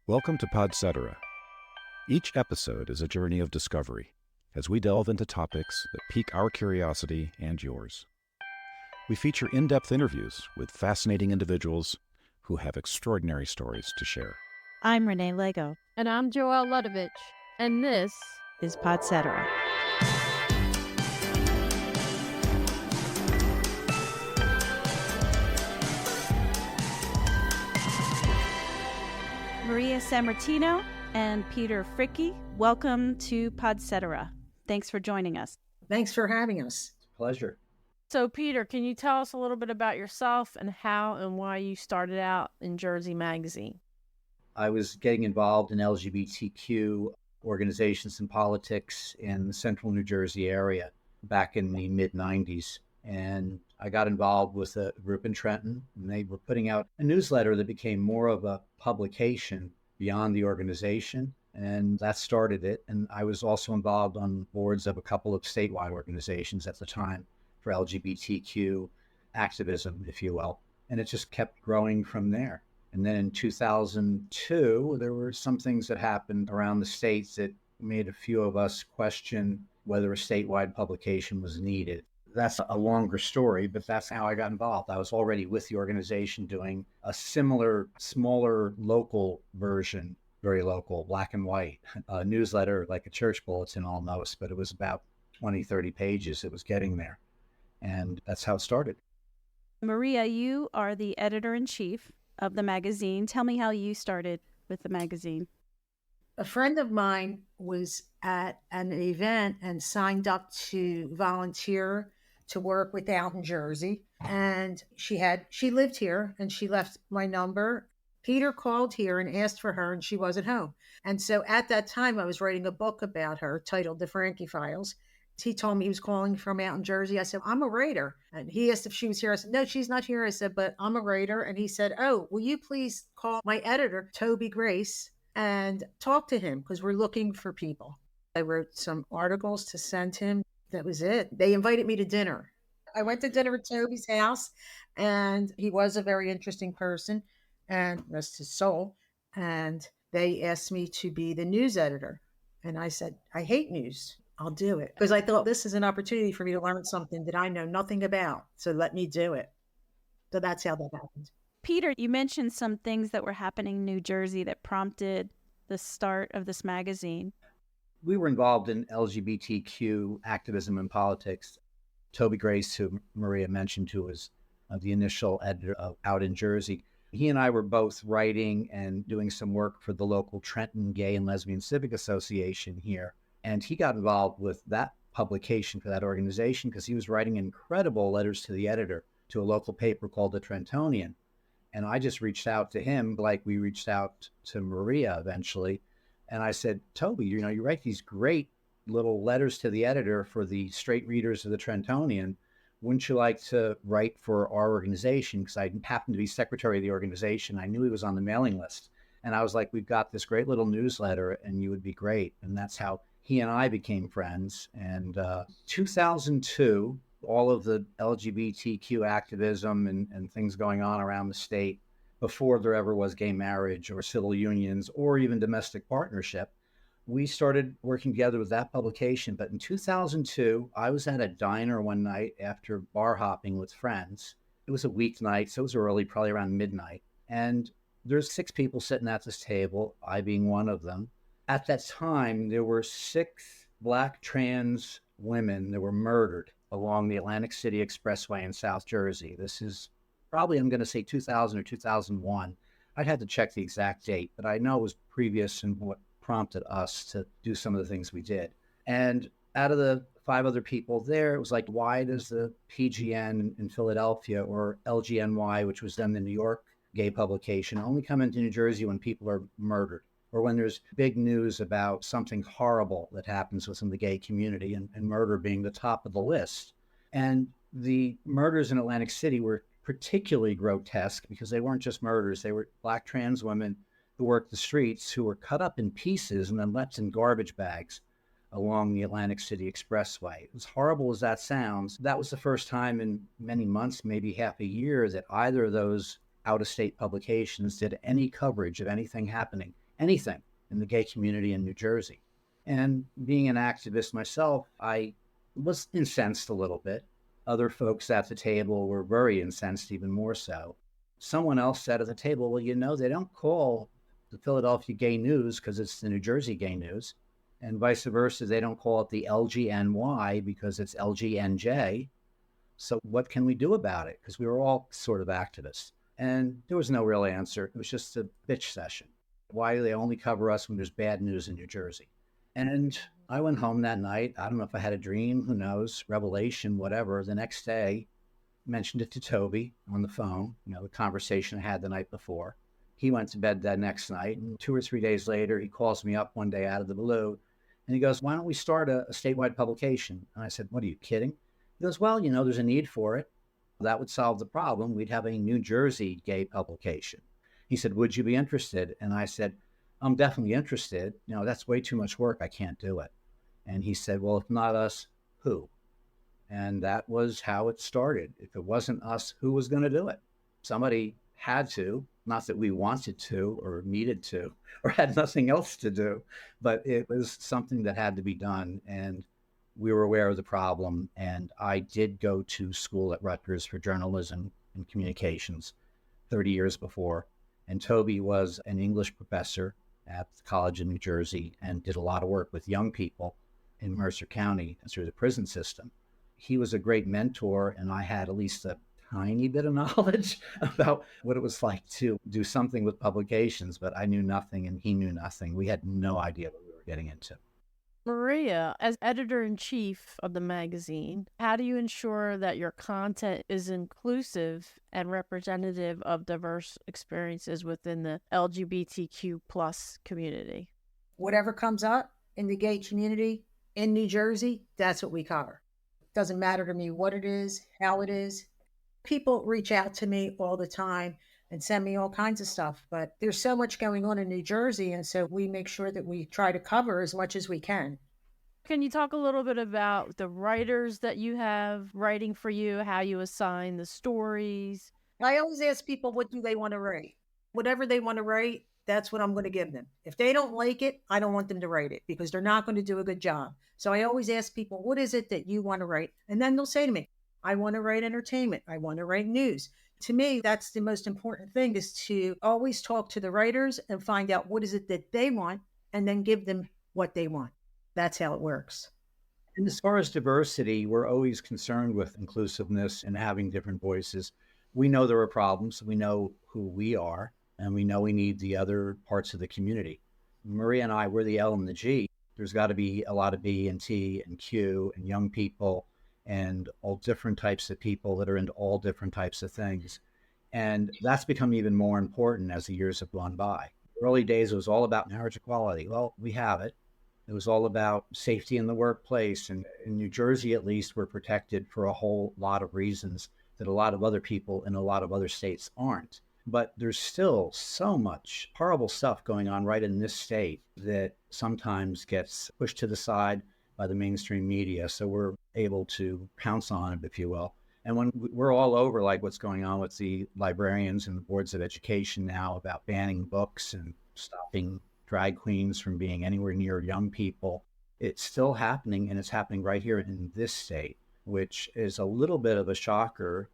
Welcome to Podcetera. Each episode is a journey of discovery as we delve into topics that pique our curiosity and yours. We feature in-depth interviews with fascinating individuals who have extraordinary stories to share. I'm Renee Lego. And I'm Joelle Ludovich. And this is Podcetera. Maria Sammartino and Peter Frycki, welcome to Podcetera. Thanks for joining us. Thanks for having us. Pleasure. So, Peter, can you tell us a little bit about yourself and how and why you started out in Jersey Magazine? I was getting involved in LGBTQ organizations and politics in the central New Jersey area back in the mid-90s. And I got involved with a group in Trenton, and they were putting out a newsletter that became more of a publication beyond the organization. And that started it. And I was also involved on boards of a couple of statewide organizations at the time for LGBTQ activism, if you will. And it just kept growing from there. And then in 2002, there were some things that happened around the states that made a few of us question whether a statewide publication was needed. That's a longer story, but that's how I got involved. I was already with the organization doing a similar, smaller, local version, very local, black and white, newsletter, like a church bulletin almost, but it was about 20, 30 pages. It was getting there. And that's how it started. Maria, you are the editor-in-chief of the magazine. Tell me how you started with the magazine. A friend of mine was at an event and signed up to volunteer to work with out in Jersey. And she lived here and she left my number. Peter called here and asked for her and she wasn't home. And so at that time, I was writing a book about her titled The Frycki Files. He told me he was calling from out in Jersey. I said, I'm a writer. And he asked if she was here. I said, no, she's not here. I said, but I'm a writer. And he said, oh, will you please call my editor, Toby Grace, and talk to him because we're looking for people. I wrote some articles to send him. That was it. They invited me to dinner. I went to dinner at Toby's house, and he was a very interesting person, and rest his soul. And they asked me to be the news editor. And I said, I hate news. I'll do it. Because I thought this is an opportunity for me to learn something that I know nothing about. So let me do it. So that's how that happened. Peter, you mentioned some things that were happening in New Jersey that prompted the start of this magazine. We were involved in LGBTQ activism and politics. Toby Grace, who Maria mentioned, who was the initial editor of Out in Jersey, he and I were both writing and doing some work for the local Trenton Gay and Lesbian Civic Association here. And he got involved with that publication for that organization because he was writing incredible letters to the editor to a local paper called the Trentonian. And I just reached out to him like we reached out to Maria eventually. And I said, Toby, you write these great little letters to the editor for the straight readers of the Trentonian. Wouldn't you like to write for our organization? Because I happened to be secretary of the organization. I knew he was on the mailing list. And I was like, we've got this great little newsletter and you would be great. And that's how he and I became friends. And 2002, all of the LGBTQ activism and things going on around the state, before there ever was gay marriage or civil unions or even domestic partnership, we started working together with that publication. But in 2002, I was at a diner one night after bar hopping with friends. It was a weeknight, so it was early, probably around midnight. And there's 6 people sitting at this table, I being one of them. At that time, there were 6 Black trans women that were murdered along the Atlantic City Expressway in South Jersey. This is probably, I'm going to say 2000 or 2001. I'd had to check the exact date, but I know it was previous and what prompted us to do some of the things we did. And out of the 5 other people there, it was like, why does the PGN in Philadelphia or LGNY, which was then the New York gay publication, only come into New Jersey when people are murdered or when there's big news about something horrible that happens within the gay community, and murder being the top of the list. And the murders in Atlantic City were particularly grotesque because they weren't just murders. They were Black trans women who worked the streets who were cut up in pieces and then left in garbage bags along the Atlantic City Expressway. As horrible as that sounds, that was the first time in many months, maybe half a year, that either of those out-of-state publications did any coverage of anything happening anything in the gay community in New Jersey. And being an activist myself, I was incensed a little bit. Other folks at the table were very incensed, even more so. Someone else said at the table, well, they don't call the Philadelphia Gay News because it's the New Jersey Gay News. And vice versa, they don't call it the LGNY because it's LGNJ. So what can we do about it? Because we were all sort of activists. And there was no real answer. It was just a bitch session. Why do they only cover us when there's bad news in New Jersey? And I went home that night. I don't know if I had a dream, who knows, revelation, whatever. The next day, mentioned it to Toby on the phone, the conversation I had the night before. He went to bed that next night, and 2 or 3 days later, he calls me up one day out of the blue, and he goes, why don't we start a statewide publication? And I said, what, are you kidding? He goes, well, there's a need for it. That would solve the problem. We'd have a New Jersey gay publication. He said, would you be interested? And I said, I'm definitely interested. That's way too much work. I can't do it. And he said, well, if not us, who? And that was how it started. If it wasn't us, who was going to do it? Somebody had to, not that we wanted to or needed to or had nothing else to do, but it was something that had to be done. And we were aware of the problem. And I did go to school at Rutgers for journalism and communications 30 years before. And Toby was an English professor at the College of New Jersey and did a lot of work with young people in Mercer County through the prison system. He was a great mentor, and I had at least a tiny bit of knowledge about what it was like to do something with publications, but I knew nothing and he knew nothing. We had no idea what we were getting into. Maria, as editor-in-chief of the magazine, how do you ensure that your content is inclusive and representative of diverse experiences within the LGBTQ plus community? Whatever comes up in the gay community in New Jersey, that's what we cover. Doesn't matter to me what it is, how it is. People reach out to me all the time and send me all kinds of stuff, but there's so much going on in New Jersey, and so we make sure that we try to cover as much as we can. Can you talk a little bit about the writers that you have writing for you, how you assign the stories? I always ask people, what do they want to write? Whatever they want to write, that's what I'm going to give them. If they don't like it, I don't want them to write it because they're not going to do a good job. So I always ask people, what is it that you want to write? And then they'll say to me, I want to write entertainment. I want to write news. To me, that's the most important thing, is to always talk to the writers and find out what is it that they want and then give them what they want. That's how it works. And as far as diversity, we're always concerned with inclusiveness and having different voices. We know there are problems. We know who we are, and we know we need the other parts of the community. Maria and I, we're the L and the G. There's got to be a lot of B and T and Q and young people and all different types of people that are into all different types of things. And that's become even more important as the years have gone by. Early days, it was all about marriage equality. Well, we have it. It was all about safety in the workplace. And in New Jersey, at least, we're protected for a whole lot of reasons that a lot of other people in a lot of other states aren't. But there's still so much horrible stuff going on right in this state that sometimes gets pushed to the side by the mainstream media. So we're able to pounce on it, if you will. And when we're all over, like what's going on with the librarians and the boards of education now about banning books and stopping drag queens from being anywhere near young people, it's still happening, and it's happening right here in this state, which is a little bit of a shocker.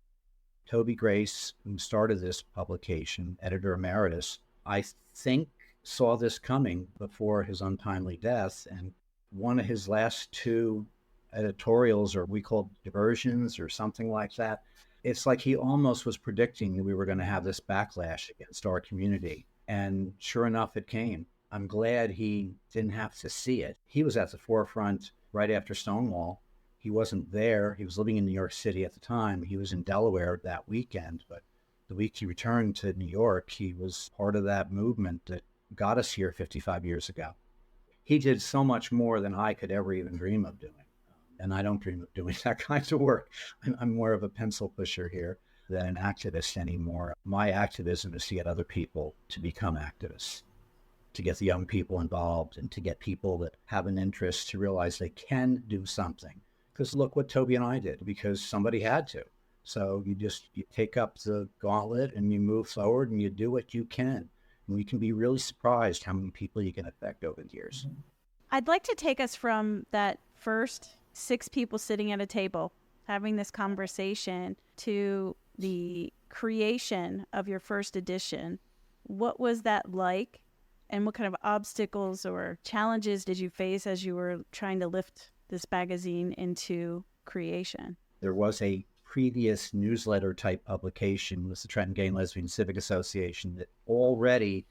Toby Grace, who started this publication, editor emeritus, I think saw this coming before his untimely death. And one of his last two editorials, or we call diversions or something like that, it's like he almost was predicting that we were going to have this backlash against our community. And sure enough, it came. I'm glad he didn't have to see it. He was at the forefront right after Stonewall. He wasn't there. He was living in New York City at the time. He was in Delaware that weekend, but the week he returned to New York, he was part of that movement that got us here 55 years ago. He did so much more than I could ever even dream of doing. And I don't dream of doing that kind of work. I'm more of a pencil pusher here than an activist anymore. My activism is to get other people to become activists, to get the young people involved, and to get people that have an interest to realize they can do something. Because look what Toby and I did, because somebody had to. So you take up the gauntlet and you move forward and you do what you can. And you can be really surprised how many people you can affect over the years. I'd like to take us from that first 6 people sitting at a table having this conversation to the creation of your first edition. What was that like? And what kind of obstacles or challenges did you face as you were trying to lift this magazine into creation? There was a previous newsletter type publication, was the Trenton Gay and Lesbian Civic Association, that already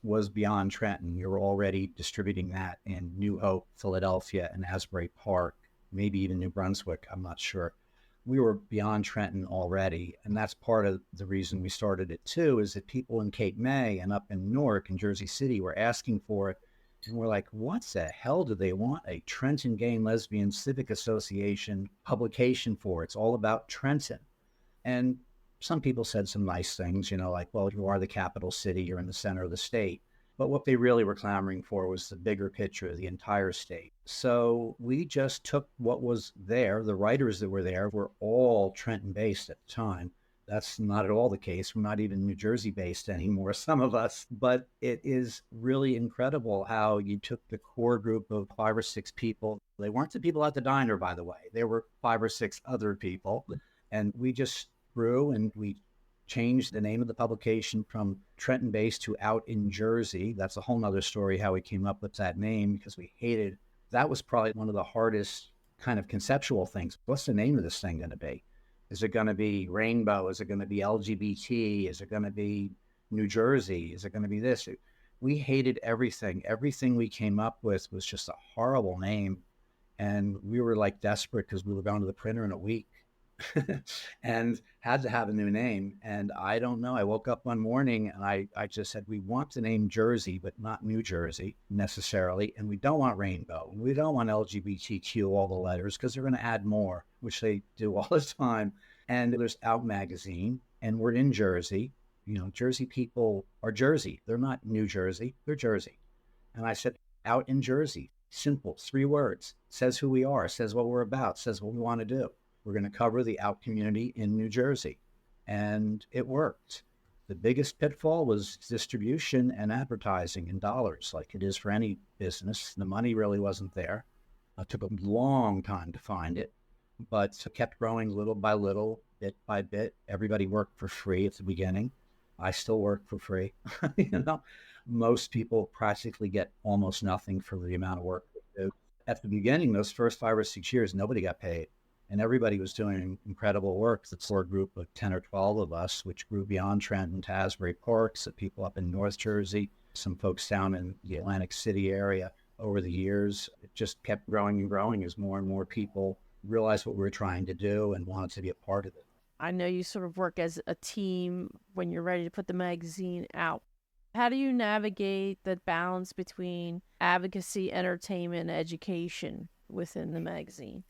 was beyond Trenton. You were already distributing that in New Hope, Philadelphia, and Asbury Park, maybe even New Brunswick, I'm not sure. We were beyond Trenton already, and that's part of the reason we started it too, is that people in Cape May and up in Newark and Jersey City were asking for it, and we're like, what the hell do they want a Trenton Gay and Lesbian Civic Association publication for? It's all about Trenton. And some people said some nice things, like, well, you are the capital city, you're in the center of the state. But what they really were clamoring for was the bigger picture of the entire state. So we just took what was there. The writers that were there were all Trenton-based at the time. That's not at all the case. We're not even New Jersey-based anymore, some of us. But it is really incredible how you took the core group of 5 or 6 people. They weren't the people at the diner, by the way. There were 5 or 6 other people. And we just grew, and we changed the name of the publication from Trenton-based to Out in Jersey. That's a whole nother story how we came up with that name, because we hated, that was probably one of the hardest kind of conceptual things. What's the name of this thing going to be? Is it going to be Rainbow? Is it going to be LGBT? Is it going to be New Jersey? Is it going to be this? We hated everything. Everything we came up with was just a horrible name. And we were like desperate because we were going to the printer in a week and had to have a new name. And I don't know. I woke up one morning and I just said, we want the name Jersey, but not New Jersey necessarily. And we don't want Rainbow. We don't want LGBTQ, all the letters, because they're going to add more, which they do all the time. And there's Out Magazine, and we're in Jersey. Jersey people are Jersey. They're not New Jersey. They're Jersey. And I said, Out in Jersey. Simple, 3 words. Says who we are, says what we're about, says what we want to do. We're going to cover the out community in New Jersey. And it worked. The biggest pitfall was distribution and advertising in dollars, like it is for any business. The money really wasn't there. It took a long time to find it, but it kept growing little by little, bit by bit. Everybody worked for free at the beginning. I still work for free. Most people practically get almost nothing for the amount of work they do. At the beginning, those first 5 or 6 years, nobody got paid. And everybody was doing incredible work. That's a group of 10 or 12 of us, which grew beyond Trenton to Asbury Park, so people up in North Jersey, some folks down in the Atlantic City area. Over the years, it just kept growing and growing as more and more people realized what we were trying to do and wanted to be a part of it. I know you sort of work as a team when you're ready to put the magazine out. How do you navigate the balance between advocacy, entertainment, and education within the magazine?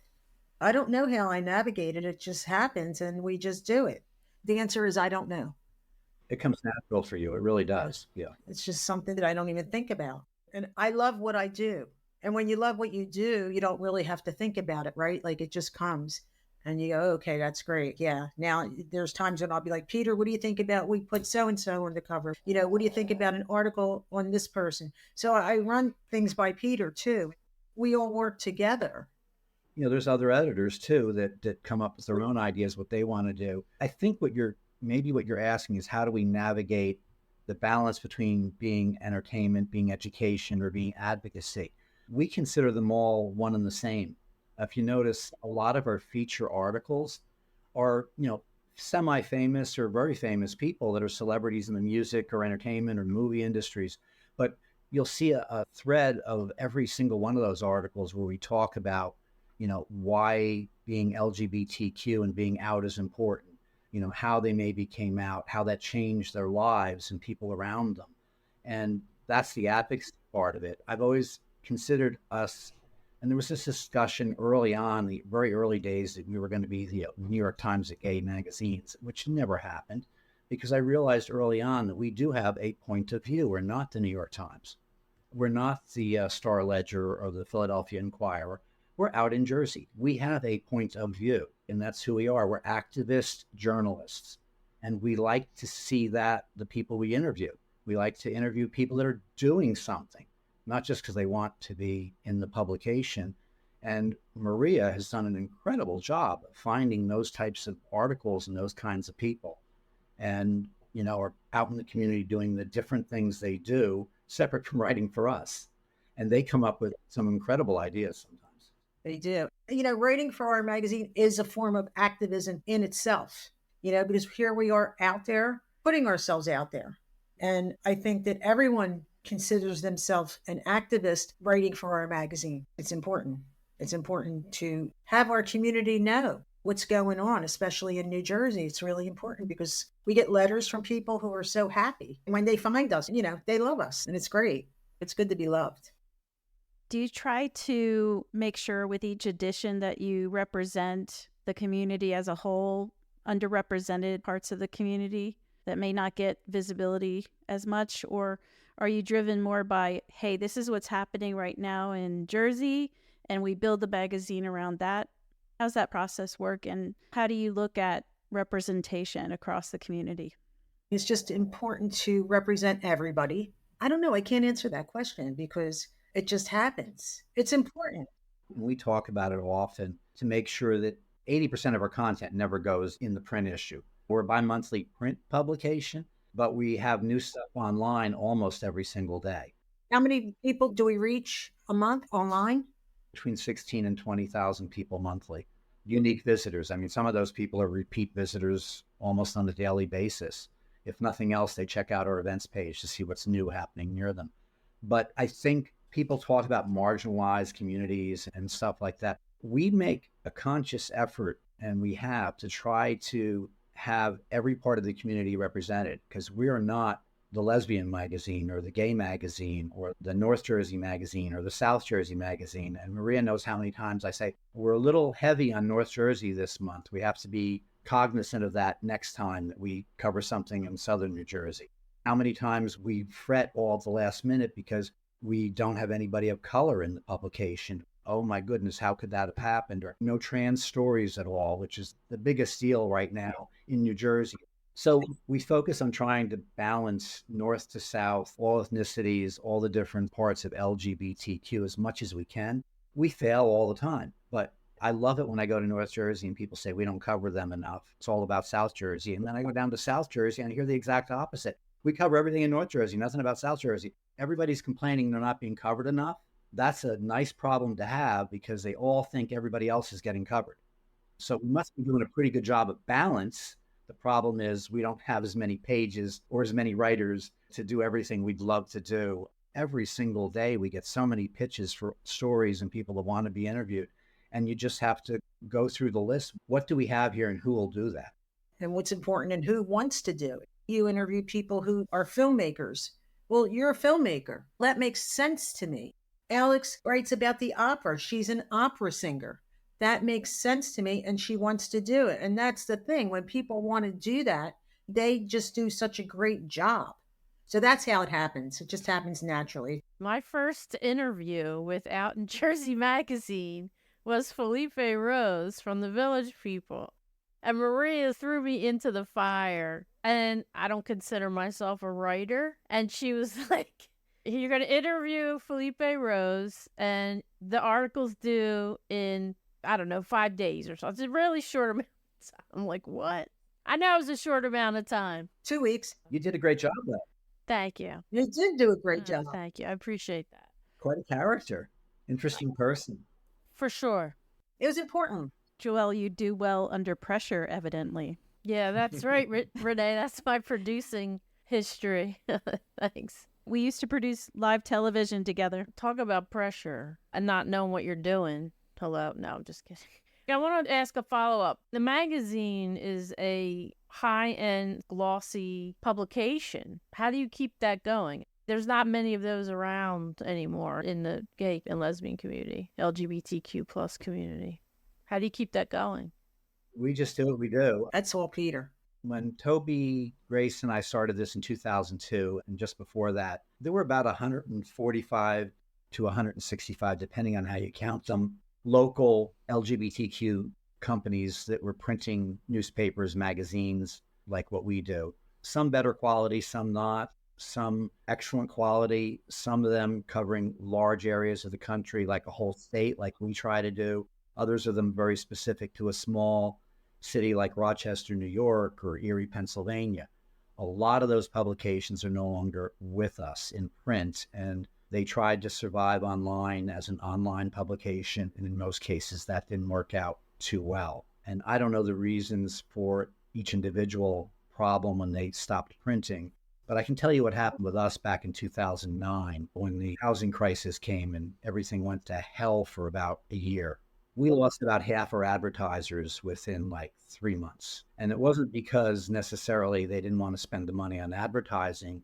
I don't know how I navigate it. It just happens and we just do it. The answer is I don't know. It comes natural for you. It really does. Yeah. It's just something that I don't even think about. And I love what I do. And when you love what you do, you don't really have to think about it, right? Like it just comes and you go, okay, that's great. Yeah. Now there's times when I'll be like, Peter, what do you think about, we put so-and-so on the cover? What do you think about an article on this person? So I run things by Peter too. We all work together. There's other editors too that come up with their own ideas, what they want to do. I think what you're asking is, how do we navigate the balance between being entertainment, being education, or being advocacy? We consider them all one and the same. If you notice, a lot of our feature articles are, semi-famous or very famous people that are celebrities in the music or entertainment or movie industries. But you'll see a thread of every single one of those articles where we talk about why being LGBTQ and being out is important, how they maybe came out, how that changed their lives and people around them. And that's the advocacy part of it. I've always considered us, and there was this discussion early on, the very early days, that we were going to be the New York Times of gay magazines, which never happened, because I realized early on that we do have a point of view. We're not the New York Times. We're not the Star Ledger or the Philadelphia Inquirer. We're Out in Jersey. We have a point of view, and that's who we are. We're activist journalists, and we like to see that the people we interview. We like to interview people that are doing something, not just because they want to be in the publication. And Maria has done an incredible job of finding those types of articles and those kinds of people. And, are out in the community doing the different things they do, separate from writing for us. And they come up with some incredible ideas sometimes. They do. Writing for our magazine is a form of activism in itself, because here we are out there, putting ourselves out there. And I think that everyone considers themselves an activist writing for our magazine. It's important. It's important to have our community know what's going on, especially in New Jersey. It's really important because we get letters from people who are so happy. When they find us, they love us, and it's great. It's good to be loved. Do you try to make sure with each edition that you represent the community as a whole, underrepresented parts of the community that may not get visibility as much? Or are you driven more by, hey, this is what's happening right now in Jersey, and we build the magazine around that? How's that process work, and how do you look at representation across the community? It's just important to represent everybody. I don't know. I can't answer that question because it just happens. It's important. We talk about it often to make sure that 80% of our content never goes in the print issue. We're a bi-monthly print publication, but we have new stuff online almost every single day. How many people do we reach a month online? Between 16 and 20,000 people monthly. Unique visitors. I mean, some of those people are repeat visitors almost on a daily basis. If nothing else, they check out our events page to see what's new happening near them. But I think people talk about marginalized communities and stuff like that. We make a conscious effort, and we have, to try to have every part of the community represented, because we are not the lesbian magazine or the gay magazine or the North Jersey magazine or the South Jersey magazine. And Maria knows how many times I say, we're a little heavy on North Jersey this month. We have to be cognizant of that next time that we cover something in Southern New Jersey. How many times we fret all at the last minute because we don't have anybody of color in the publication. Oh my goodness, how could that have happened? Or no trans stories at all, which is the biggest deal right now in New Jersey. So we focus on trying to balance north to south, all ethnicities, all the different parts of LGBTQ as much as we can. We fail all the time, but I love it when I go to North Jersey and people say we don't cover them enough. It's all about South Jersey. And then I go down to South Jersey and I hear the exact opposite. We cover everything in North Jersey, nothing about South Jersey. Everybody's complaining they're not being covered enough. That's a nice problem to have because they all think everybody else is getting covered. So we must be doing a pretty good job of balance. The problem is we don't have as many pages or as many writers to do everything we'd love to do. Every single day we get so many pitches for stories and people that want to be interviewed. And you just have to go through the list. What do we have here and who will do that? And what's important and who wants to do it. You interview people who are filmmakers. Well, you're a filmmaker. That makes sense to me. Alex writes about the opera. She's an opera singer. That makes sense to me, and she wants to do it. And that's the thing. When people want to do that, they just do such a great job. So that's how it happens. It just happens naturally. My first interview with Out in Jersey magazine was Felipe Rose from the Village People. And Maria threw me into the fire. And I don't consider myself a writer. And she was like, you're going to interview Felipe Rose, and the article's due in, 5 days or so. It's a really short amount of time. I'm like, what? I know it was a short amount of time. 2 weeks. You did a great job, though. Thank you. You did do a great job. Thank you. I appreciate that. Quite a character. Interesting person. For sure. It was important. Joelle, you do well under pressure, evidently. Yeah, that's right, Renee. That's my producing history. Thanks. We used to produce live television together. Talk about pressure and not knowing what you're doing. Hello? No, I'm just kidding. I want to ask a follow-up. The magazine is a high-end, glossy publication. How do you keep that going? There's not many of those around anymore in the gay and lesbian community, LGBTQ plus community. How do you keep that going? We just do what we do. That's all Peter. When Toby, Grace, and I started this in 2002, and just before that, there were about 145 to 165, depending on how you count them, local LGBTQ companies that were printing newspapers, magazines, like what we do. Some better quality, some not. some excellent quality, some of them covering large areas of the country, like a whole state, like we try to do. Others of them very specific to a small city like Rochester, New York, or Erie, Pennsylvania. A lot of those publications are no longer with us in print, and they tried to survive online as an online publication, and in most cases that didn't work out too well. And I don't know the reasons for each individual problem when they stopped printing, but I can tell you what happened with us back in 2009 when the housing crisis came and everything went to hell for about a year. We lost about half our advertisers within like 3 months. And it wasn't because necessarily they didn't want to spend the money on advertising.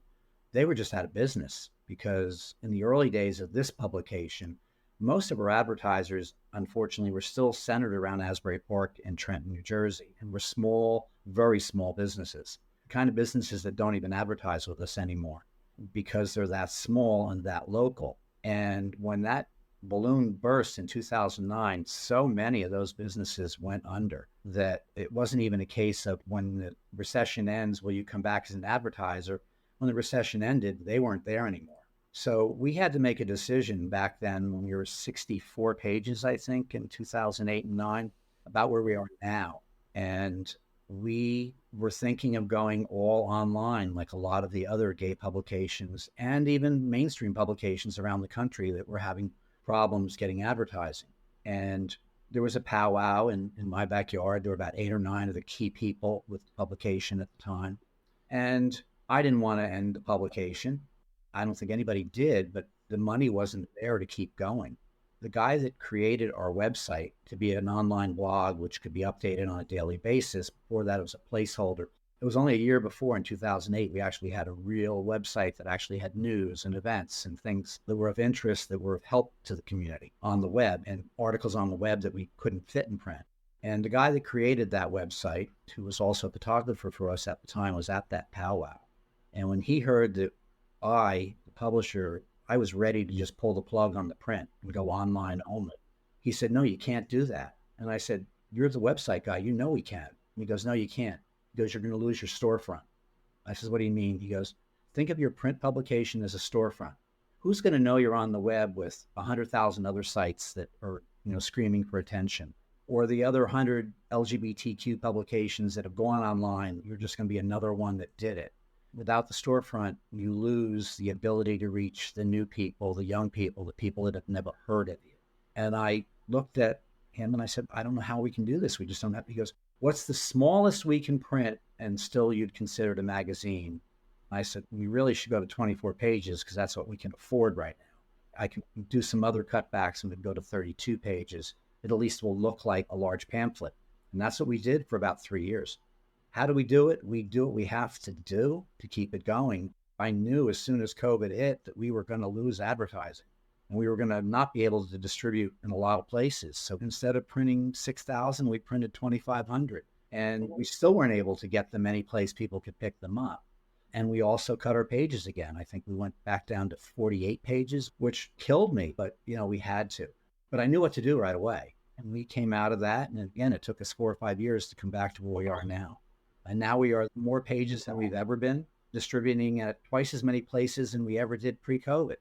They were just out of business, because in the early days of this publication, most of our advertisers, unfortunately, were still centered around Asbury Park and Trenton, New Jersey, and were small, very small businesses, the kind of businesses that don't even advertise with us anymore because they're that small and that local. And when that balloon burst in 2009, so many of those businesses went under that it wasn't even a case of when the recession ends, will you come back as an advertiser? When the recession ended, they weren't there anymore. So we had to make a decision back then when we were 64 pages, I think, in 2008 and 9, about where we are now. And we were thinking of going all online, like a lot of the other gay publications and even mainstream publications around the country that were having problems getting advertising. And there was a powwow in my backyard. There were about 8 or 9 of the key people with the publication at the time. And I didn't want to end the publication. I don't think anybody did, but the money wasn't there to keep going. The guy that created our website to be an online blog, which could be updated on a daily basis, before that it was a placeholder. It was only a year before, in 2008, we actually had a real website that actually had news and events and things that were of interest, that were of help to the community on the web, and articles on the web that we couldn't fit in print. And the guy that created that website, who was also a photographer for us at the time, was at that powwow. And when he heard that I, the publisher, I was ready to just pull the plug on the print and go online only, he said, "No, you can't do that." And I said, "You're the website guy. You know we can." And he goes, "No, you can't." He goes, "You're going to lose your storefront." I said, "What do you mean?" He goes, "Think of your print publication as a storefront. Who's going to know you're on the web with 100,000 other sites that are, screaming for attention? Or the other 100 LGBTQ publications that have gone online, you're just going to be another one that did it. Without the storefront, you lose the ability to reach the new people, the young people, the people that have never heard of you." And I looked at him and I said, "I don't know how we can do this. We just don't have." He goes, "What's the smallest we can print and still you'd consider it a magazine?" I said, "We really should go to 24 pages because that's what we can afford right now. I can do some other cutbacks and we'd go to 32 pages. It at least will look like a large pamphlet." And that's what we did for about 3 years. How do we do it? We do what we have to do to keep it going. I knew as soon as COVID hit that we were going to lose advertising and we were going to not be able to distribute in a lot of places. So instead of printing 6,000, we printed 2,500, and we still weren't able to get them any place people could pick them up. And we also cut our pages again. I think we went back down to 48 pages, which killed me, but we had to. But I knew what to do right away. And we came out of that. And again, it took us 4 or 5 years to come back to where we are now. And now we are more pages than we've ever been, distributing at twice as many places than we ever did pre-COVID.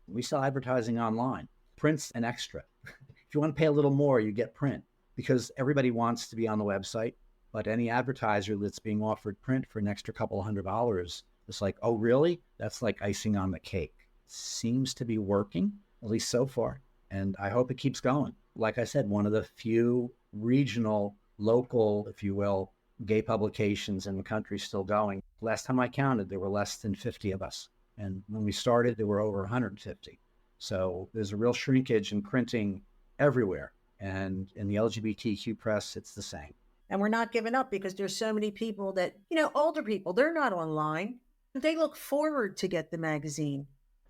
We sell advertising online. Print's an extra. If you want to pay a little more, you get print, because everybody wants to be on the website. But any advertiser that's being offered print for an extra couple of $100, it's like, "Oh, really?" That's like icing on the cake. Seems to be working, at least so far. And I hope it keeps going. Like I said, one of the few regional, local, if you will, gay publications in the country still going. Last time I counted, there were less than 50 of us. And when we started, there were over 150. So there's a real shrinkage in printing everywhere. And in the LGBTQ press, it's the same. And we're not giving up because there's so many people that, older people, they're not online. They look forward to get the magazine.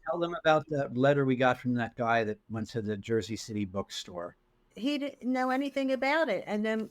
Tell them about the letter we got from that guy that went to the Jersey City bookstore. He didn't know anything about it. And then,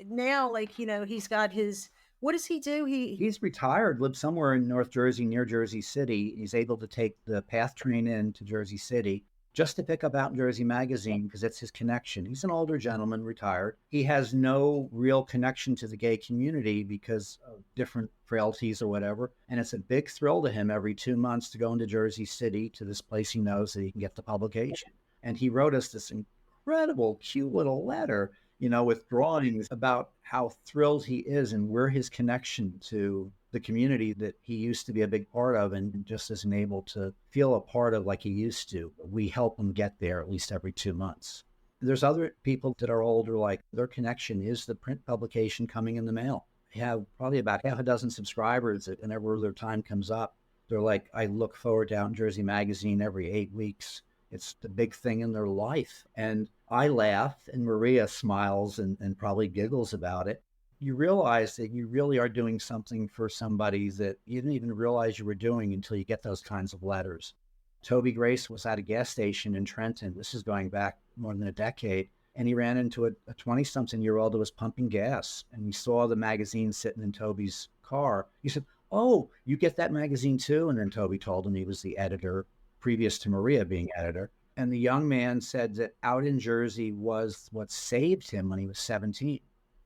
now, he's got his, what does he do? He's retired, lives somewhere in North Jersey, near Jersey City. He's able to take the PATH train in to Jersey City. just to pick up Out in Jersey magazine because it's his connection. He's an older gentleman, retired. He has no real connection to the gay community because of different frailties or whatever. And it's a big thrill to him every 2 months to go into Jersey City to this place he knows that he can get the publication. And he wrote us this incredible, cute little letter, with drawings about how thrilled he is and where his connection to the community that he used to be a big part of and just isn't able to feel a part of like he used to. We help him get there at least every 2 months. There's other people that are older, like their connection is the print publication coming in the mail. They have probably about half a dozen subscribers that whenever their time comes up, they're like, I look forward to Out in Jersey magazine every 8 weeks. It's the big thing in their life. And I laugh and Maria smiles and probably giggles about it. You realize that you really are doing something for somebody that you didn't even realize you were doing until you get those kinds of letters. Toby Grace was at a gas station in Trenton. This is going back more than a decade. And he ran into a 20-something-year-old who was pumping gas. And he saw the magazine sitting in Toby's car. He said, oh, you get that magazine too? And then Toby told him he was the editor, previous to Maria being editor. And the young man said that Out in Jersey was what saved him when he was 17.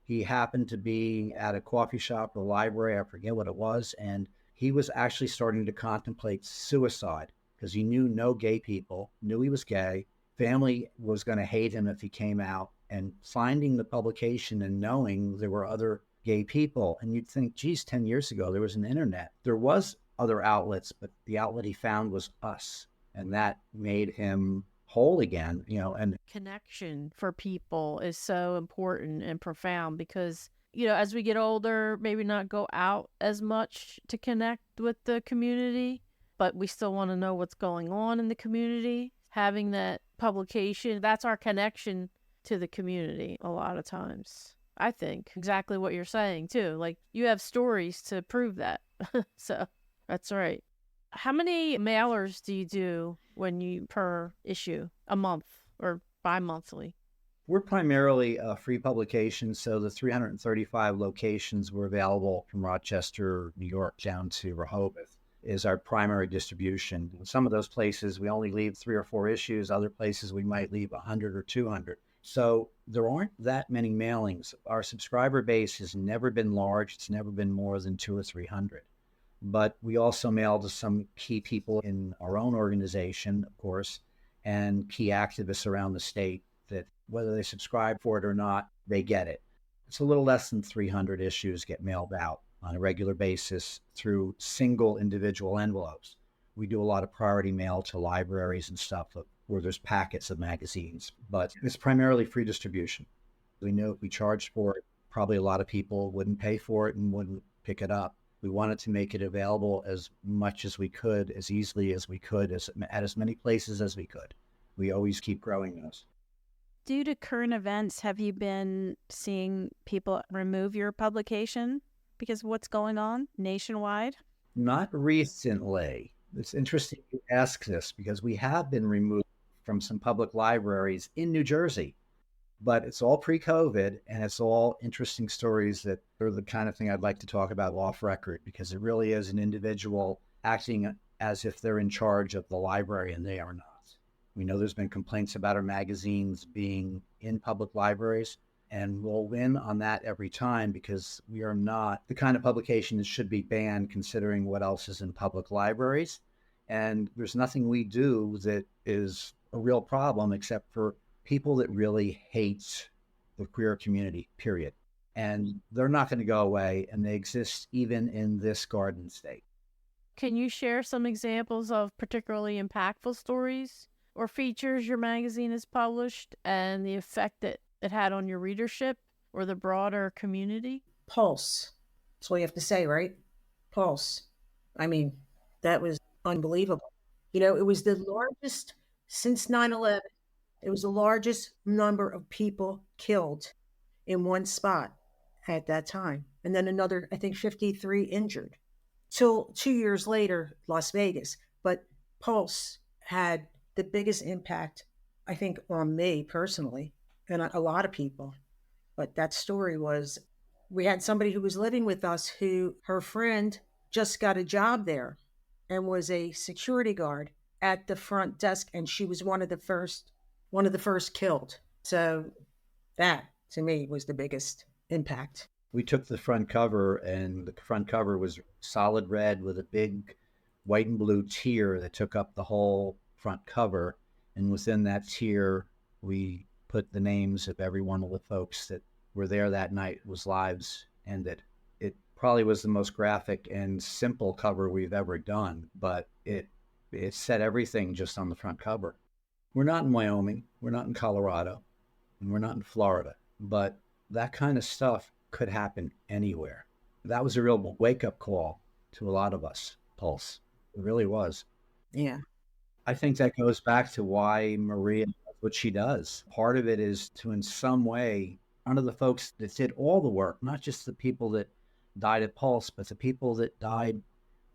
He happened to be at a coffee shop or library, I forget what it was, and he was actually starting to contemplate suicide because he knew no gay people, knew he was gay, family was going to hate him if he came out, and finding the publication and knowing there were other gay people. And you'd think, geez, 10 years ago, there was an internet. There was other outlets, but the outlet he found was us. And that made him whole again, and connection for people is so important and profound because, as we get older, maybe not go out as much to connect with the community, but we still want to know what's going on in the community. Having that publication, that's our connection to the community a lot of times. I think exactly what you're saying too. Like you have stories to prove that. So that's right. How many mailers do you do per issue, a month or bi-monthly? We're primarily a free publication, so the 335 locations were available from Rochester, New York, down to Rehoboth is our primary distribution. In some of those places, we only leave 3 or 4 issues. Other places, we might leave 100 or 200. So there aren't that many mailings. Our subscriber base has never been large. It's never been more than 200 or 300. But we also mail to some key people in our own organization, of course, and key activists around the state that whether they subscribe for it or not, they get it. It's a little less than 300 issues get mailed out on a regular basis through single individual envelopes. We do a lot of priority mail to libraries and stuff where there's packets of magazines, but it's primarily free distribution. We know if we charged for it, probably a lot of people wouldn't pay for it and wouldn't pick it up. We wanted to make it available as much as we could, as easily as we could, at as many places as we could. We always keep growing those. Due to current events, have you been seeing people remove your publication because of what's going on nationwide? Not recently. It's interesting you ask this because we have been removed from some public libraries in New Jersey. But it's all pre-COVID, and it's all interesting stories that are the kind of thing I'd like to talk about off record, because it really is an individual acting as if they're in charge of the library, and they are not. We know there's been complaints about our magazines being in public libraries, and we'll win on that every time because we are not the kind of publication that should be banned considering what else is in public libraries. And there's nothing we do that is a real problem except for people that really hate the queer community, period. And they're not going to go away, and they exist even in this garden state. Can you share some examples of particularly impactful stories or features your magazine has published and the effect that it had on your readership or the broader community? Pulse. That's all you have to say, right? Pulse. I mean, that was unbelievable. It was the largest since 9/11. It was the largest number of people killed in one spot at that time. And then another, I think, 53 injured. Till 2 years later, Las Vegas. But Pulse had the biggest impact, I think, on me personally, and a lot of people. But that story was, we had somebody who was living with us who, her friend just got a job there and was a security guard. at the front desk, and she was one of the first killed. So that to me was the biggest impact. We took the front cover, and the front cover was solid red with a big white and blue tier that took up the whole front cover. And within that tier, we put the names of every one of the folks that were there that night whose lives ended. It probably was the most graphic and simple cover we've ever done, but it said everything just on the front cover. We're not in Wyoming, we're not in Colorado, and we're not in Florida, but that kind of stuff could happen anywhere. That was a real wake-up call to a lot of us, Pulse. It really was. Yeah. I think that goes back to why Maria does what she does. Part of it is to, in some way, honor the folks that did all the work, not just the people that died at Pulse, but the people that died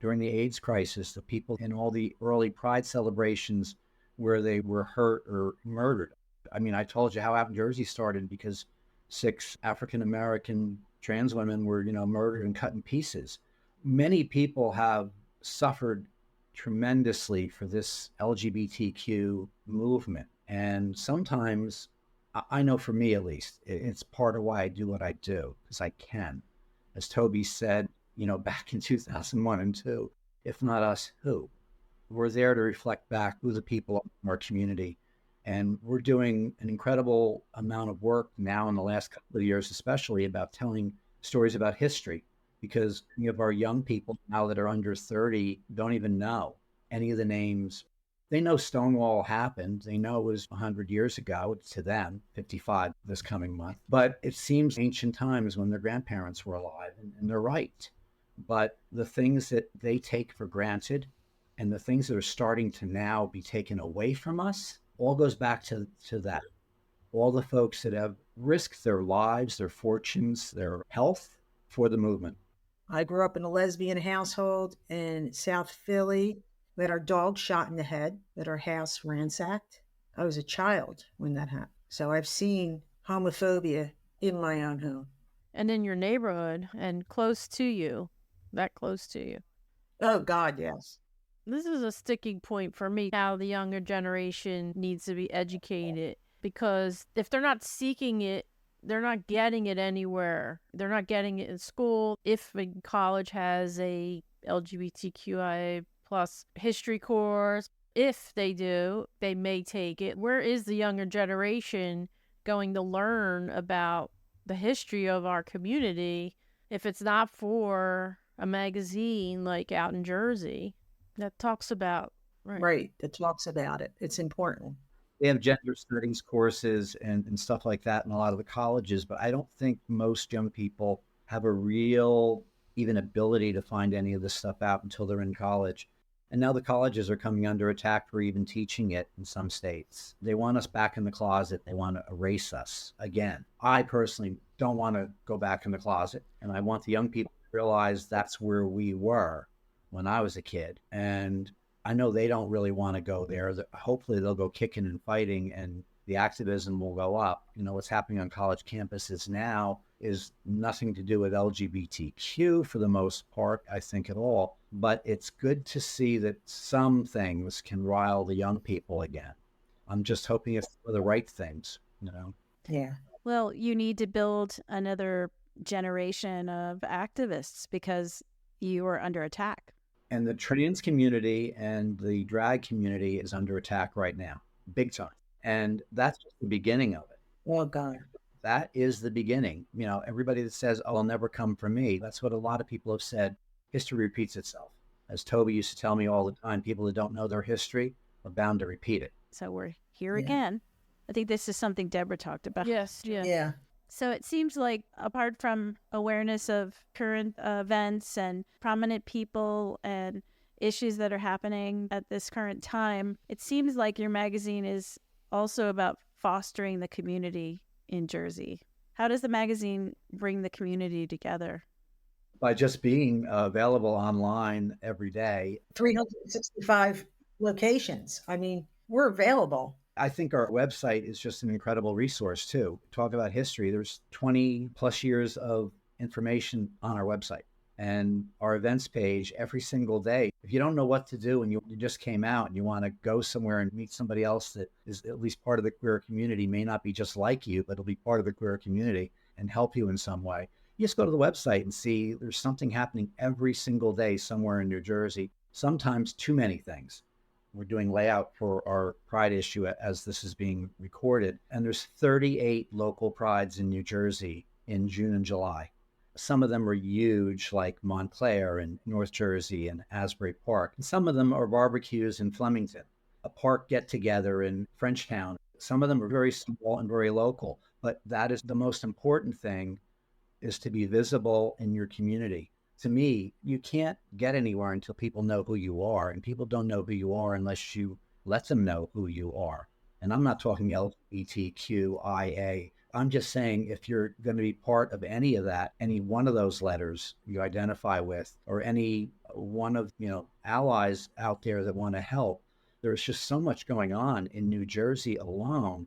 during the AIDS crisis, the people in all the early Pride celebrations where they were hurt or murdered. I mean, I told you how Out in Jersey started because 6 African-American trans women were, murdered and cut in pieces. Many people have suffered tremendously for this LGBTQ movement. And sometimes, I know for me at least, it's part of why I do what I do, because I can. As Toby said, back in 2001 and 2002, if not us, who? We're there to reflect back who the people in our community. And we're doing an incredible amount of work now in the last couple of years, especially about telling stories about history, because many of our young people now that are under 30 don't even know any of the names. They know Stonewall happened. They know it was 100 years ago to them, 55 this coming month. But it seems ancient times when their grandparents were alive, and they're right. But the things that they take for granted and the things that are starting to now be taken away from us all goes back to that. All the folks that have risked their lives, their fortunes, their health for the movement. I grew up in a lesbian household in South Philly. We had our dog shot in the head, we had our house ransacked. I was a child when that happened. So I've seen homophobia in my own home. And in your neighborhood and close to you, that close to you. Oh, God, yes. This is a sticking point for me, how the younger generation needs to be educated, because if they're not seeking it, they're not getting it anywhere. They're not getting it in school. If a college has a LGBTQIA plus history course, if they do, they may take it. Where is the younger generation going to learn about the history of our community if it's not for a magazine like Out in Jersey that talks about Right, that talks about it. It's important. They have gender studies courses and stuff like that in a lot of the colleges, but I don't think most young people have a real even ability to find any of this stuff out until they're in college. And now the colleges are coming under attack for even teaching it in some states. They want us back in the closet. They want to erase us again. I personally don't want to go back in the closet, and I want the young people to realize that's where we were when I was a kid. And I know they don't really want to go there. Hopefully they'll go kicking and fighting and the activism will go up. What's happening on college campuses now is nothing to do with LGBTQ for the most part, I think, at all. But it's good to see that some things can rile the young people again. I'm just hoping it's for the right things, Yeah. Well, you need to build another generation of activists because you are under attack. And the trans community and the drag community is under attack right now, big time. And that's just the beginning of it. Oh, God. That is the beginning. Everybody that says, oh, it'll never come from me. That's what a lot of people have said. History repeats itself. As Toby used to tell me all the time, people that don't know their history are bound to repeat it. So we're here again. I think this is something Deborah talked about. Yes, yeah. Yeah. So it seems like apart from awareness of current events and prominent people and issues that are happening at this current time, it seems like your magazine is also about fostering the community in Jersey. How does the magazine bring the community together? By just being available online every day. 365 locations. I mean, we're available. I think our website is just an incredible resource too. Talk about history. There's 20 plus years of information on our website. And our events page every single day. If you don't know what to do and you just came out and you want to go somewhere and meet somebody else that is at least part of the queer community, may not be just like you, but it'll be part of the queer community and help you in some way. You just go to the website and see there's something happening every single day somewhere in New Jersey, sometimes too many things. We're doing layout for our Pride issue as this is being recorded. And there's 38 local prides in New Jersey in June and July. Some of them are huge, like Montclair and North Jersey and Asbury Park. And some of them are barbecues in Flemington, a park get-together in Frenchtown. Some of them are very small and very local. But that is the most important thing, is to be visible in your community. To me, you can't get anywhere until people know who you are. And people don't know who you are unless you let them know who you are. And I'm not talking LGBTQIA. I'm just saying, if you're going to be part of any of that, any one of those letters you identify with, or any one of, allies out there that want to help, there's just so much going on in New Jersey alone.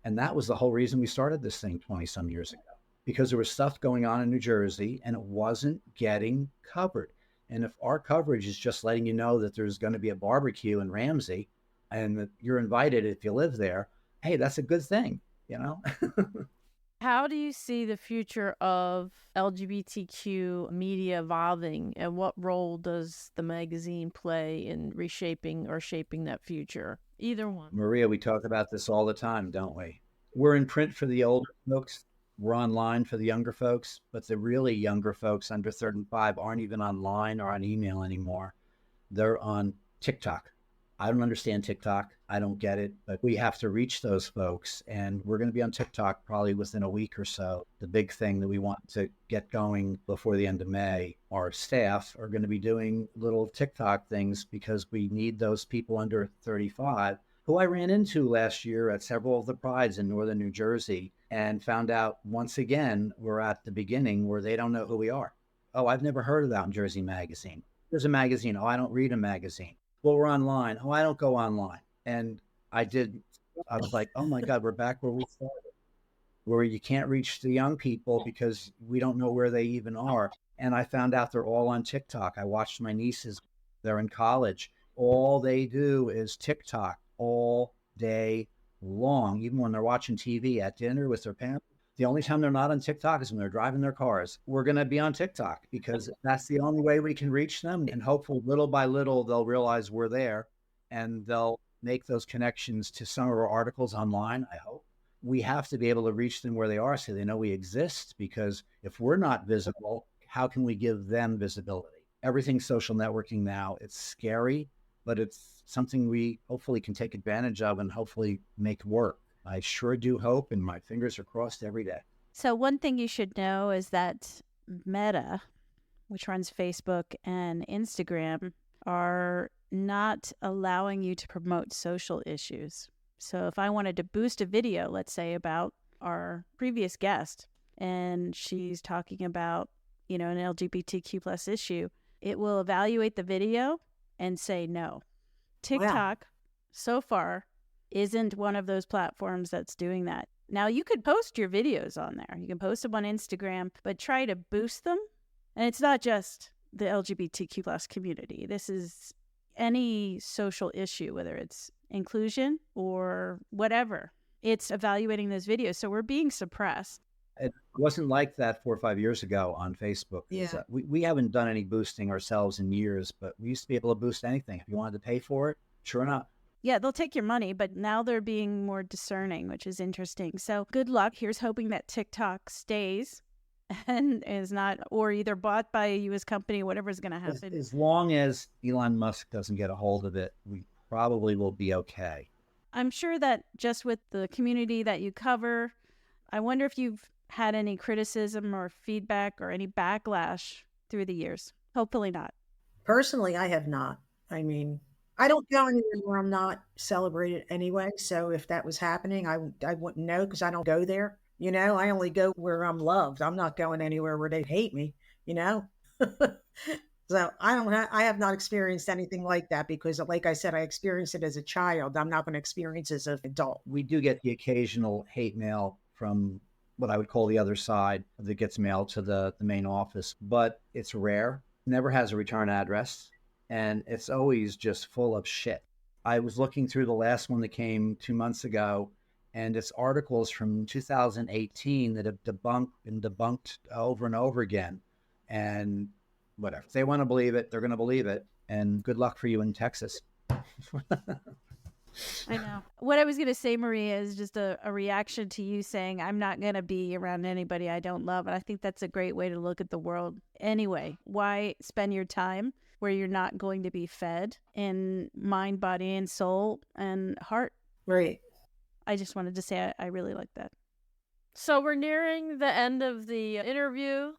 And that was the whole reason we started this thing 20 some years ago, because there was stuff going on in New Jersey and it wasn't getting covered. And if our coverage is just letting you know that there's going to be a barbecue in Ramsey and that you're invited if you live there, hey, that's a good thing. How do you see the future of LGBTQ media evolving, and what role does the magazine play in reshaping or shaping that future? Either one. Maria, we talk about this all the time, don't we? We're in print for the older folks. We're online for the younger folks, but the really younger folks under 35 aren't even online or on email anymore. They're on TikTok. I don't understand TikTok. I don't get it, but we have to reach those folks. And we're going to be on TikTok probably within a week or so. The big thing that we want to get going before the end of May, our staff are going to be doing little TikTok things because we need those people under 35 who I ran into last year at several of the prides in northern New Jersey and found out once again, we're at the beginning where they don't know who we are. Oh, I've never heard of Out in Jersey magazine. There's a magazine. Oh, I don't read a magazine. Well, we're online. Oh, I don't go online. And I was like, oh my God, we're back where we started, where you can't reach the young people because we don't know where they even are. And I found out they're all on TikTok. I watched my nieces, they're in college. All they do is TikTok all day long, even when they're watching TV at dinner with their parents. The only time they're not on TikTok is when they're driving their cars. We're going to be on TikTok because that's the only way we can reach them. And hopefully little by little, they'll realize we're there and they'll make those connections to some of our articles online, I hope. We have to be able to reach them where they are so they know we exist, because if we're not visible, how can we give them visibility? Everything's social networking now. It's scary, but it's something we hopefully can take advantage of and hopefully make work. I sure do hope, and my fingers are crossed every day. So one thing you should know is that Meta, which runs Facebook and Instagram, are not allowing you to promote social issues. So if I wanted to boost a video, let's say about our previous guest, and she's talking about, an LGBTQ plus issue, it will evaluate the video and say no. TikTok, so far, isn't one of those platforms that's doing that. Now, you could post your videos on there. You can post them on Instagram, but try to boost them. And it's not just the LGBTQ plus community. This is any social issue, whether it's inclusion or whatever. It's evaluating those videos. So we're being suppressed. It wasn't like that 4 or 5 years ago on Facebook. Yeah. We haven't done any boosting ourselves in years, but we used to be able to boost anything. If you wanted to pay for it, sure enough. Yeah, they'll take your money, but now they're being more discerning, which is interesting. So good luck. Here's hoping that TikTok stays and is not, or either bought by a U.S. company, whatever's going to happen. As long as Elon Musk doesn't get a hold of it, we probably will be okay. I'm sure that just with the community that you cover, I wonder if you've had any criticism or feedback or any backlash through the years. Hopefully not. Personally, I have not. I mean, I don't go anywhere where I'm not celebrated anyway. So if that was happening, I wouldn't know because I don't go there. I only go where I'm loved. I'm not going anywhere where they hate me, So I have not experienced anything like that because, like I said, I experienced it as a child. I'm not going to experience it as an adult. We do get the occasional hate mail from what I would call the other side that gets mailed to the main office. But it's rare, never has a return address, and it's always just full of shit. I was looking through the last one that came 2 months ago, and it's articles from 2018 that have been debunked over and over again. And whatever. If they want to believe it, they're going to believe it. And good luck for you in Texas. I know. What I was going to say, Maria, is just a reaction to you saying, I'm not going to be around anybody I don't love. And I think that's a great way to look at the world. Anyway, why spend your time where you're not going to be fed in mind, body, and soul and heart? Right. I just wanted to say I really like that. So we're nearing the end of the interview.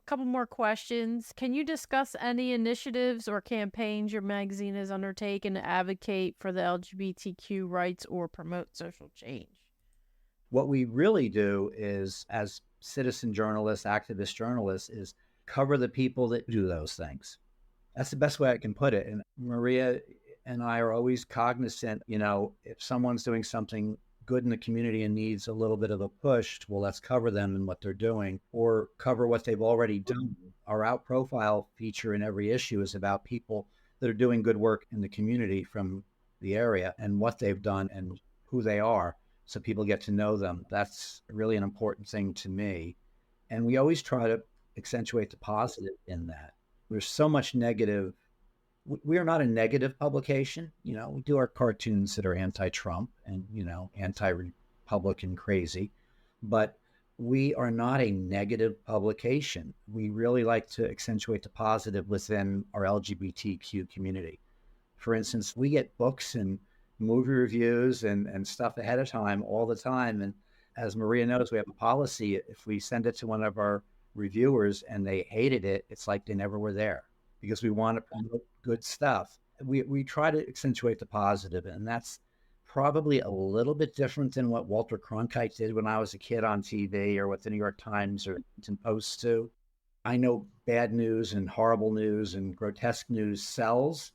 Couple more questions. Can you discuss any initiatives or campaigns your magazine has undertaken to advocate for the LGBTQ rights or promote social change? What we really do is, as citizen journalists, activist journalists, is cover the people that do those things. That's the best way I can put it. And Maria and I are always cognizant, if someone's doing something good in the community and needs a little bit of a push, well, let's cover them and what they're doing, or cover what they've already done. Our Out Profile feature in every issue is about people that are doing good work in the community from the area and what they've done and who they are, so people get to know them. That's really an important thing to me. And we always try to accentuate the positive in that. There's so much negative. We are not a negative publication. We do our cartoons that are anti-Trump and, anti-Republican crazy, but we are not a negative publication. We really like to accentuate the positive within our LGBTQ community. For instance, we get books and movie reviews and stuff ahead of time all the time. And as Maria knows, we have a policy. If we send it to one of our reviewers and they hated it, it's like they never were there, because we want to promote good stuff. We try to accentuate the positive, and that's probably a little bit different than what Walter Cronkite did when I was a kid on TV, or what the New York Times or Washington Post do. I know bad news and horrible news and grotesque news sells,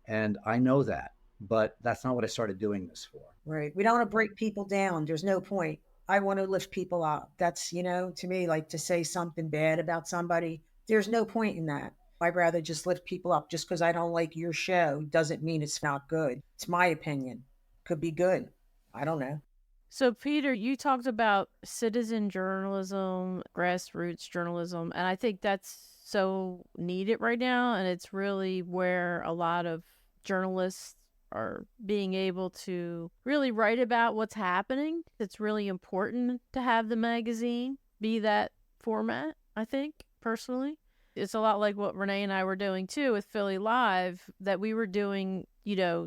and I know that, but that's not what I started doing this for. Right. We don't want to break people down. There's no point. I want to lift people up. That's, to me, like to say something bad about somebody, there's no point in that. I'd rather just lift people up. Just because I don't like your show doesn't mean it's not good. It's my opinion. Could be good. I don't know. So, Peter, you talked about citizen journalism, grassroots journalism, and I think that's so needed right now. And it's really where a lot of journalists are being able to really write about what's happening. It's really important to have the magazine be that format, I think, personally. It's a lot like what Renee and I were doing too with Philly Live, that we were doing,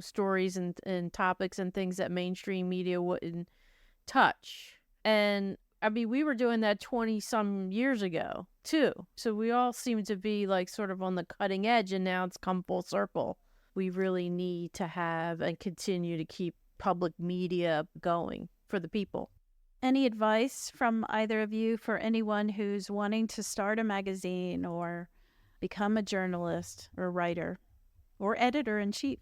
stories and topics and things that mainstream media wouldn't touch. And I mean, we were doing that 20 some years ago too. So we all seem to be like sort of on the cutting edge, and now it's come full circle. We really need to have and continue to keep public media going for the people. Any advice from either of you for anyone who's wanting to start a magazine or become a journalist or writer or editor-in-chief?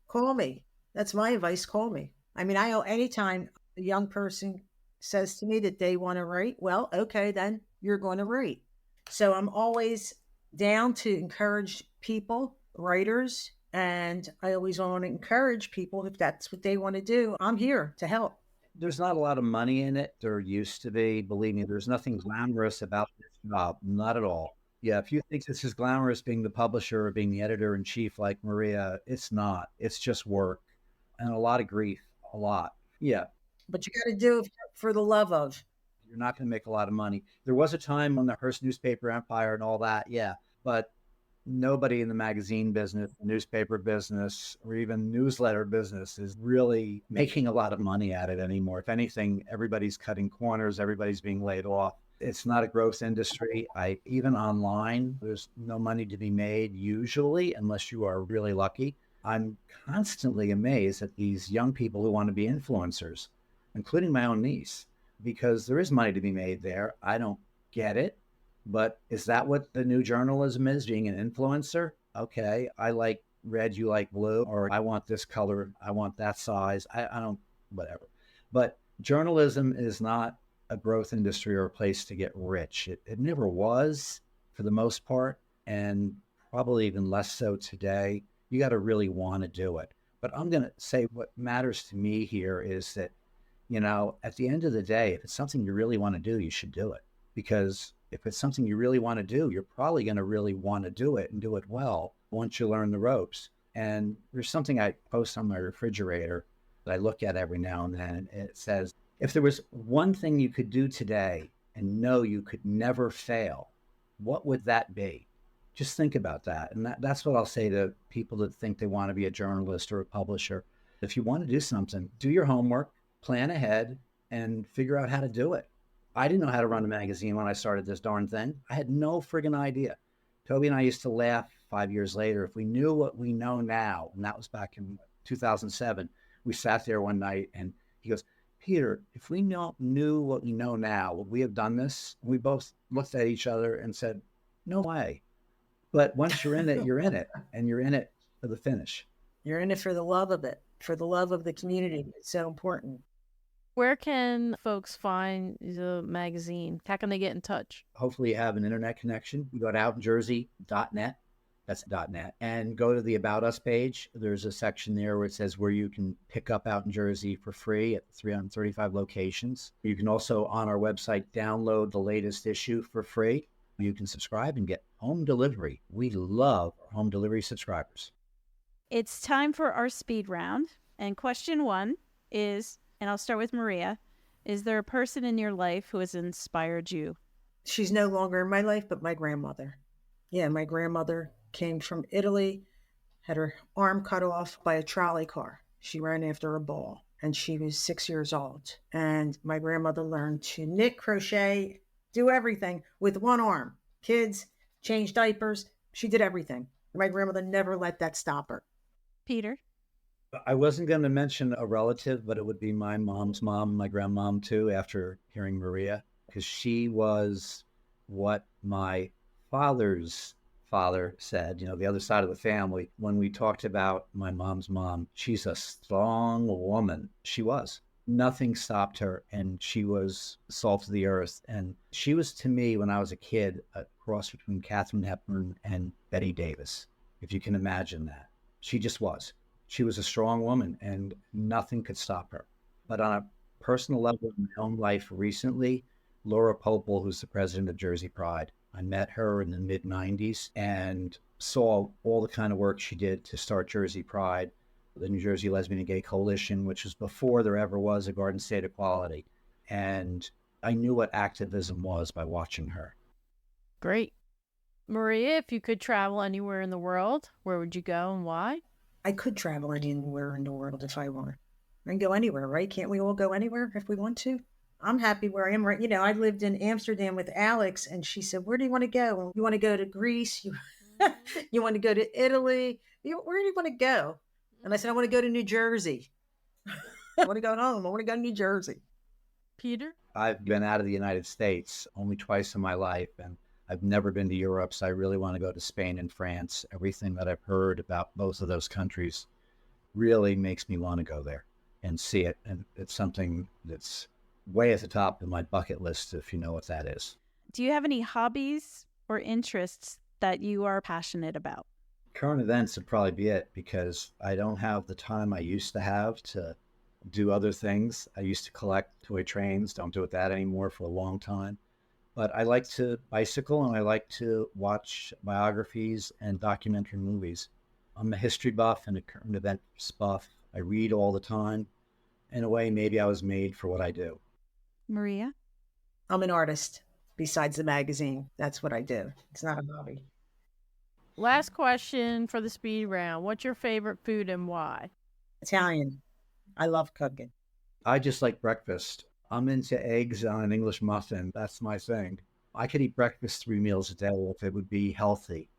Call me. That's my advice. Call me. I mean, anytime a young person says to me that they want to write, well, okay, then you're going to write. So I'm always down to encourage people, writers, and I always want to encourage people if that's what they want to do. I'm here to help. There's not a lot of money in it. There used to be. Believe me, there's nothing glamorous about this job. Not at all. Yeah, if you think this is glamorous being the publisher or being the editor-in-chief like Maria, it's not. It's just work and a lot of grief. A lot. Yeah. But you got to do it for the love of. You're not going to make a lot of money. There was a time when the Hearst newspaper empire and all that, yeah. But nobody in the magazine business, newspaper business, or even newsletter business is really making a lot of money at it anymore. If anything, everybody's cutting corners, everybody's being laid off. It's not a growth industry. Even online, there's no money to be made usually, unless you are really lucky. I'm constantly amazed at these young people who want to be influencers, including my own niece, because there is money to be made there. I don't get it. But is that what the new journalism is, being an influencer? Okay, I like red, you like blue, or I want this color, I want that size. I don't, whatever. But journalism is not a growth industry or a place to get rich. It never was for the most part, and probably even less so today. You got to really want to do it. But I'm going to say what matters to me here is that, at the end of the day, if it's something you really want to do, you should do it. Because if it's something you really want to do, you're probably going to really want to do it and do it well once you learn the ropes. And there's something I post on my refrigerator that I look at every now and then. And it says, if there was one thing you could do today and know you could never fail, what would that be? Just think about that. And that's what I'll say to people that think they want to be a journalist or a publisher. If you want to do something, do your homework, plan ahead, and figure out how to do it. I didn't know how to run a magazine when I started this darn thing. I had no friggin' idea. Toby and I used to laugh 5 years later. If we knew what we know now, and that was back in 2007, we sat there one night and he goes, Peter, if we knew what we know now, would we have done this? And we both looked at each other and said, no way. But once you're in it, you're in it, and you're in it for the finish. You're in it for the love of it, for the love of the community. It's so important. Where can folks find the magazine? How can they get in touch? Hopefully you have an internet connection. You go to outjersey.net. That's .net. And go to the About Us page. There's a section there where it says where you can pick up Out in Jersey for free at 335 locations. You can also, on our website, download the latest issue for free. You can subscribe and get home delivery. We love our home delivery subscribers. It's time for our speed round. And question 1 is, and I'll start with Maria, is there a person in your life who has inspired you? She's no longer in my life, but my grandmother. Yeah, my grandmother came from Italy, had her arm cut off by a trolley car. She ran after a ball, and she was 6 years old. And my grandmother learned to knit, crochet, do everything with one arm. Kids, change diapers. She did everything. My grandmother never let that stop her. Peter? I wasn't going to mention a relative, but it would be my mom's mom, my grandmom too, after hearing Maria, because she was what my father's father said, the other side of the family. When we talked about my mom's mom, she's a strong woman. She was. Nothing stopped her, and she was salt of the earth. And she was, to me, when I was a kid, a cross between Katharine Hepburn and Betty Davis, if you can imagine that. She just was. She was a strong woman, and nothing could stop her. But on a personal level in my own life recently, Laura Popel, who's the president of Jersey Pride, I met her in the mid-90s and saw all the kind of work she did to start Jersey Pride, the New Jersey Lesbian and Gay Coalition, which was before there ever was a Garden State Equality. And I knew what activism was by watching her. Great. Maria, if you could travel anywhere in the world, where would you go and why? I could travel anywhere in the world if I want. I can go anywhere, right? Can't we all go anywhere if we want to? I'm happy where I am right. I lived in Amsterdam with Alex, and she said, where do you want to go? You want to go to Greece? You want to go to Italy? Where do you want to go? And I said, I want to go to New Jersey. I want to go home. I want to go to New Jersey. Peter? I've been out of the United States only twice in my life, and I've never been to Europe, so I really want to go to Spain and France. Everything that I've heard about both of those countries really makes me want to go there and see it. And it's something that's way at the top of my bucket list, if you know what that is. Do you have any hobbies or interests that you are passionate about? Current events would probably be it, because I don't have the time I used to have to do other things. I used to collect toy trains, don't do that anymore for a long time. But I like to bicycle, and I like to watch biographies and documentary movies. I'm a history buff and a current events buff. I read all the time. In a way, maybe I was made for what I do. Maria? I'm an artist besides the magazine. That's what I do. It's not a hobby. Last question for the speed round. What's your favorite food and why? Italian. I love cooking. I just like breakfast. I'm into eggs on an English muffin. That's my thing. I could eat breakfast 3 meals a day if it would be healthy.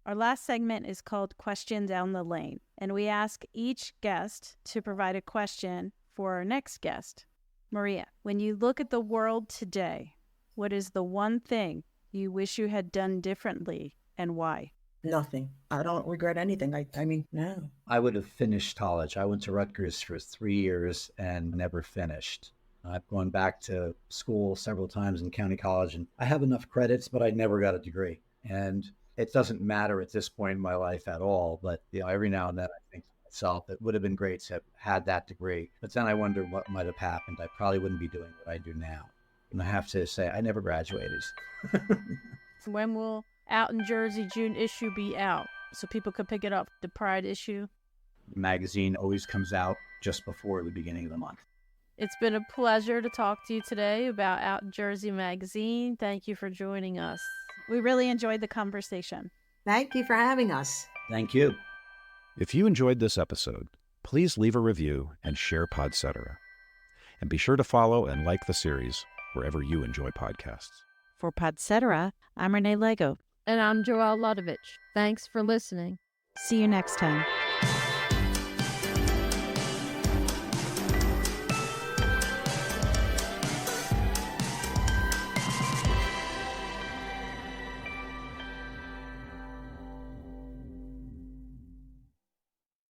Our last segment is called Question Down the Lane, and we ask each guest to provide a question for our next guest. Maria, when you look at the world today, what is the one thing you wish you had done differently and why? Nothing. I don't regret anything. I mean, no. I would have finished college. I went to Rutgers for 3 years and never finished. I've gone back to school several times in county college, and I have enough credits, but I never got a degree. And it doesn't matter at this point in my life at all. But every now and then I think to myself, it would have been great to have had that degree. But then I wonder what might have happened. I probably wouldn't be doing what I do now. And I have to say, I never graduated. When will Out in Jersey June issue be out so people could pick it up, the Pride issue? The magazine always comes out just before the beginning of the month. It's been a pleasure to talk to you today about Out in Jersey magazine. Thank you for joining us. We really enjoyed the conversation. Thank you for having us. Thank you. If you enjoyed this episode, please leave a review and share Podcetera. And be sure to follow and like the series wherever you enjoy podcasts. For Podcetera, I'm Renee Lego. And I'm Joelle Ludovich. Thanks for listening. See you next time.